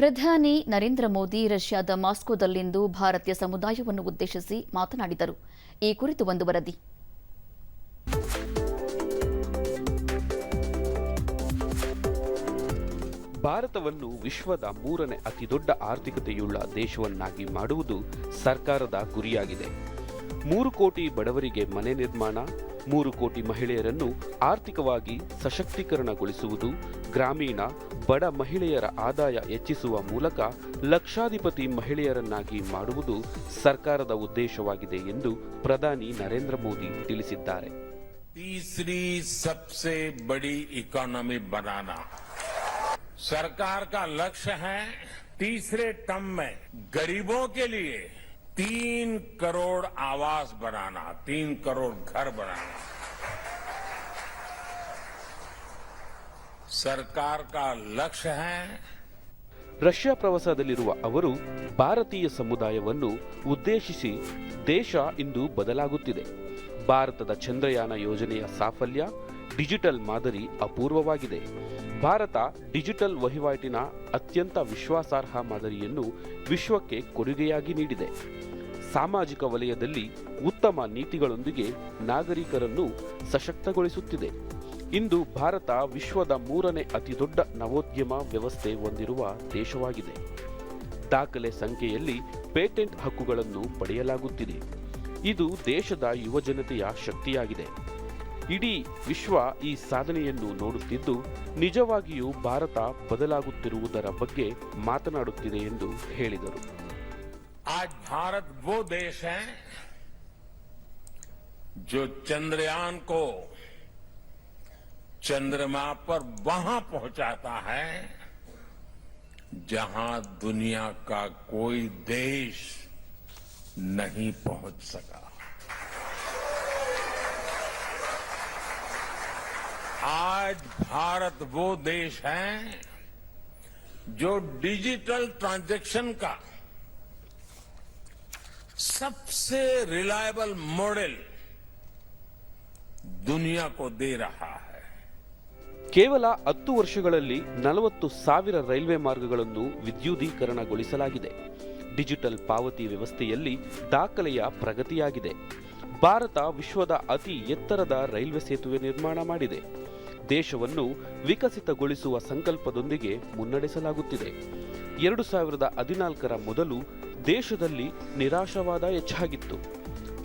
ಪ್ರಧಾನಿ ನರೇಂದ್ರ ಮೋದಿ ರಷ್ಯಾದ ಮಾಸ್ಕೋದಲ್ಲಿಂದು ಭಾರತೀಯ ಸಮುದಾಯವನ್ನು ಉದ್ದೇಶಿಸಿ ಮಾತನಾಡಿದರು. ಈ ಕುರಿತು ಒಂದು ವರದಿ. ಭಾರತವನ್ನು ವಿಶ್ವದ 3ನೇ ಅತಿದೊಡ್ಡ ಆರ್ಥಿಕತೆಯುಳ್ಳ ದೇಶವನ್ನಾಗಿ ಮಾಡುವುದು ಸರ್ಕಾರದ ಗುರಿಯಾಗಿದೆ. 3 ಕೋಟಿ ಬಡವರಿಗೆ ಮನೆ ನಿರ್ಮಾಣ, 3 ಕೋಟಿ ಮಹಿಳೆಯರನ್ನು ಆರ್ಥಿಕವಾಗಿ ಸಶಕ್ತೀಕರಣಗೊಳಿಸುವುದು, ಗ್ರಾಮೀಣ ಬಡ ಮಹಿಳೆಯರ ಆದಾಯ ಹೆಚ್ಚಿಸುವ ಮೂಲಕ ಲಕ್ಷಾಧಿಪತಿ ಮಹಿಳೆಯರನ್ನಾಗಿ ಮಾಡುವುದು ಸರ್ಕಾರದ ಉದ್ದೇಶವಾಗಿದೆ ಎಂದು ಪ್ರಧಾನಿ ನರೇಂದ್ರ ಮೋದಿ ತಿಳಿಸಿದ್ದಾರೆ. तीसरी सबसे बड़ी इकोनॉमी बनाना सरकार का लक्ष्य है. तीसरे टर्म में गरीबों के लिए 3 करोड़ आवास बनाना, 3 करोड़ घर बनाना. सरकार का लक्ष्य है. ರಷ್ಯಾ ಪ್ರವಾಸದಲ್ಲಿರುವ ಅವರು ಭಾರತೀಯ ಸಮುದಾಯವನ್ನು ಉದ್ದೇಶಿಸಿ ದೇಶ ಇಂದು ಬದಲಾಗುತ್ತಿದೆ. ಭಾರತದ ಚಂದ್ರಯಾನ ಯೋಜನೆಯ ಸಾಫಲ್ಯ, ಡಿಜಿಟಲ್ ಮಾದರಿ ಅಪೂರ್ವವಾಗಿದೆ. ಭಾರತ ಡಿಜಿಟಲ್ ವಹಿವಾಟಿನ ಅತ್ಯಂತ ವಿಶ್ವಾಸಾರ್ಹ ಮಾದರಿಯನ್ನು ವಿಶ್ವಕ್ಕೆ ಕೊಡುಗೆಯಾಗಿ ನೀಡಿದೆ. ಸಾಮಾಜಿಕ ವಲಯದಲ್ಲಿ ಉತ್ತಮ ನೀತಿಗಳೊಂದಿಗೆ ನಾಗರಿಕರನ್ನು ಸಶಕ್ತಗೊಳಿಸುತ್ತಿದೆ. ಇಂದು ಭಾರತ ವಿಶ್ವದ 3ನೇ ಅತಿದೊಡ್ಡ ನವೋದ್ಯಮ ವ್ಯವಸ್ಥೆ ಹೊಂದಿರುವ ದೇಶವಾಗಿದೆ. ದಾಖಲೆ ಸಂಖ್ಯೆಯಲ್ಲಿ ಪೇಟೆಂಟ್ ಹಕ್ಕುಗಳನ್ನು ಪಡೆಯಲಾಗುತ್ತಿದೆ. ಇದು ದೇಶದ ಯುವಜನತೆಯ ಶಕ್ತಿಯಾಗಿದೆ. ಇಡೀ ವಿಶ್ವ ಈ ಸಾಧನೆಯನ್ನು ನೋಡುತ್ತಿದ್ದು ನಿಜವಾಗಿಯೂ ಭಾರತ ಬದಲಾಗುತ್ತಿರುವುದರ ಬಗ್ಗೆ ಮಾತನಾಡುತ್ತಿದೆ ಎಂದು ಹೇಳಿದರು. आज भारत वो देश है जो चंद्रयान को चंद्रमा पर वहां पहुंचाता है जहां दुनिया का कोई देश नहीं पहुंच सका. आज भारत वो देश है जो डिजिटल ट्रांजैक्शन का सबसे रिलायबल मॉडल दुनिया को दे रहा है. ಕೇವಲ 10 ವರ್ಷಗಳಲ್ಲಿ 40,000 ರೈಲ್ವೆ ಮಾರ್ಗಗಳನ್ನು ವಿದ್ಯುದೀಕರಣಗೊಳಿಸಲಾಗಿದೆ. ಡಿಜಿಟಲ್ ಪಾವತಿ ವ್ಯವಸ್ಥೆಯಲ್ಲಿ ದಾಖಲೆಯ ಪ್ರಗತಿಯಾಗಿದೆ. ಭಾರತ ವಿಶ್ವದ ಅತಿ ಎತ್ತರದ ರೈಲ್ವೆ ಸೇತುವೆ ನಿರ್ಮಾಣ ಮಾಡಿದೆ. ದೇಶವನ್ನು ವಿಕಸಿತಗೊಳಿಸುವ ಸಂಕಲ್ಪದೊಂದಿಗೆ ಮುನ್ನಡೆಸಲಾಗುತ್ತಿದೆ. 2014ರ ಮೊದಲು ದೇಶದಲ್ಲಿ ನಿರಾಶಾವಾದ ಹೆಚ್ಚಾಗಿತ್ತು.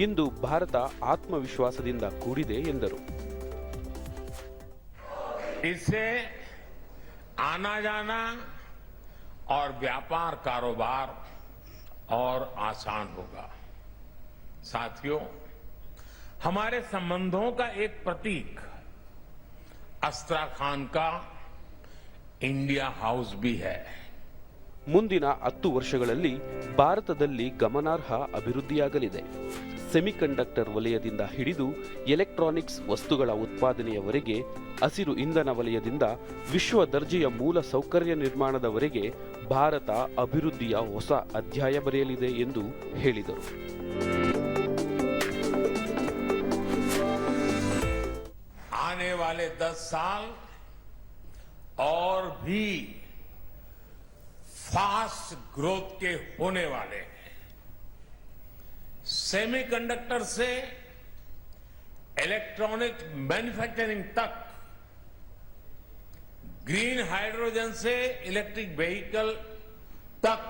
ಇಂದು ಭಾರತ ಆತ್ಮವಿಶ್ವಾಸದಿಂದ ಕೂಡಿದೆ ಎಂದರು. इससे आना जाना और व्यापार कारोबार और आसान होगा. साथियों, हमारे संबंधों का एक प्रतीक अस्ट्राखान का इंडिया हाउस भी है. ಮುಂದಿನ 10 ವರ್ಷಗಳಲ್ಲಿ ಭಾರತದಲ್ಲಿ ಗಮನಾರ್ಹ ಅಭಿವೃದ್ಧಿಯಾಗಲಿದೆ. ಸೆಮಿಕಂಡಕ್ಟರ್ ವಲಯದಿಂದ ಹಿಡಿದು ಎಲೆಕ್ಟ್ರಾನಿಕ್ಸ್ ವಸ್ತುಗಳ ಉತ್ಪಾದನೆಯವರೆಗೆ, ಹಸಿರು ಇಂಧನ ವಲಯದಿಂದ ವಿಶ್ವ ದರ್ಜೆಯ ಮೂಲ ಸೌಕರ್ಯ ನಿರ್ಮಾಣದವರೆಗೆ ಭಾರತ ಅಭಿವೃದ್ಧಿಯ ಹೊಸ ಅಧ್ಯಾಯ ಬರೆಯಲಿದೆ ಎಂದು ಹೇಳಿದರು. आने वाले 10 साल और भी फास्ट ग्रोथ के होने वाले हैं. सेमीकंडक्टर से इलेक्ट्रॉनिक मैन्युफैक्चरिंग तक, ग्रीन हाइड्रोजन से इलेक्ट्रिक व्हीकल तक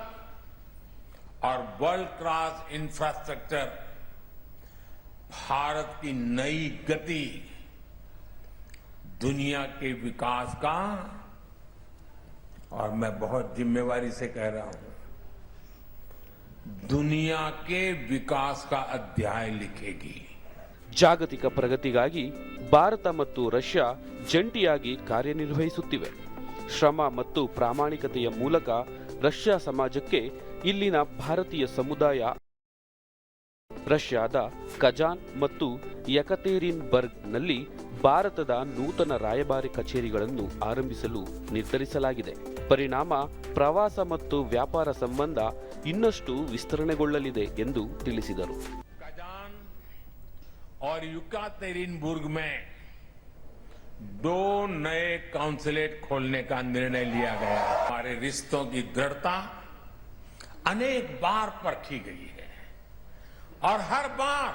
और वर्ल्ड क्लास इंफ्रास्ट्रक्चर, भारत की नई गति दुनिया के विकास का, और मैं बहुत जिम्मेवारी से कह रहा हूं, दुनिया के विकास का अध्याय लिखेगी. ಜಾಗತಿಕ ಪ್ರಗತಿಗಾಗಿ ಭಾರತ ಮತ್ತು ರಷ್ಯಾ ಜಂಟಿಯಾಗಿ ಕಾರ್ಯನಿರ್ವಹಿಸುತ್ತಿವೆ. ಶ್ರಮ ಮತ್ತು ಪ್ರಾಮಾಣಿಕತೆಯ ಮೂಲಕ ರಷ್ಯಾ ಸಮಾಜಕ್ಕೆ ಇಲ್ಲಿನ ಭಾರತೀಯ ಸಮುದಾಯ ರಷ್ಯಾದ ಕಜಾನ್ ಮತ್ತು ಯಕತೇರಿನ್ಬರ್ಗ್ನಲ್ಲಿ ಭಾರತದ ನೂತನ ರಾಯಭಾರಿ ಕಚೇರಿಗಳನ್ನು ಆರಂಭಿಸಲು ನಿರ್ಧರಿಸಲಾಗಿದೆ. ಪರಿಣಾಮ ಪ್ರವಾಸ ಮತ್ತು ವ್ಯಾಪಾರ ಸಂಬಂಧ ಇನ್ನಷ್ಟು ವಿಸ್ತರಣೆಗೊಳ್ಳಲಿದೆ ಎಂದು ತಿಳಿಸಿದರು. कजान और युकातेरिनबुर्ग में 2 नए काउंसलेट खोलने का निर्णय लिया गया। हमारे रिश्तों की दृढ़ता अनेक बार परखी गई है और हर बार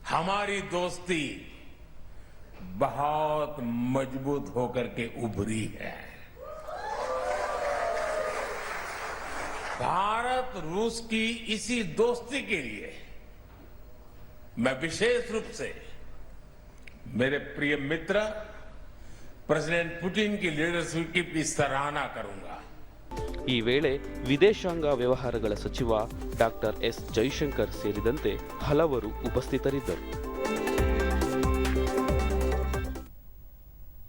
हमारी दोस्ती बहुत मजबूत होकर के उभरी है। भारत रूस की इसी दोस्ती के लिए मैं विशेष रूप से मेरे प्रिय मित्र प्रेसिडेंट पुतिन की लीडरशिप की सराहना करूंगा। ಈ ವೇಳೆ ವಿದೇಶಾಂಗ ವ್ಯವಹಾರಗಳ ಸಚಿವ ಡಾಕ್ಟರ್ ಎಸ್ ಜೈಶಂಕರ್ ಸೇರಿದಂತೆ ಹಲವರು ಉಪಸ್ಥಿತರಿದ್ದರು.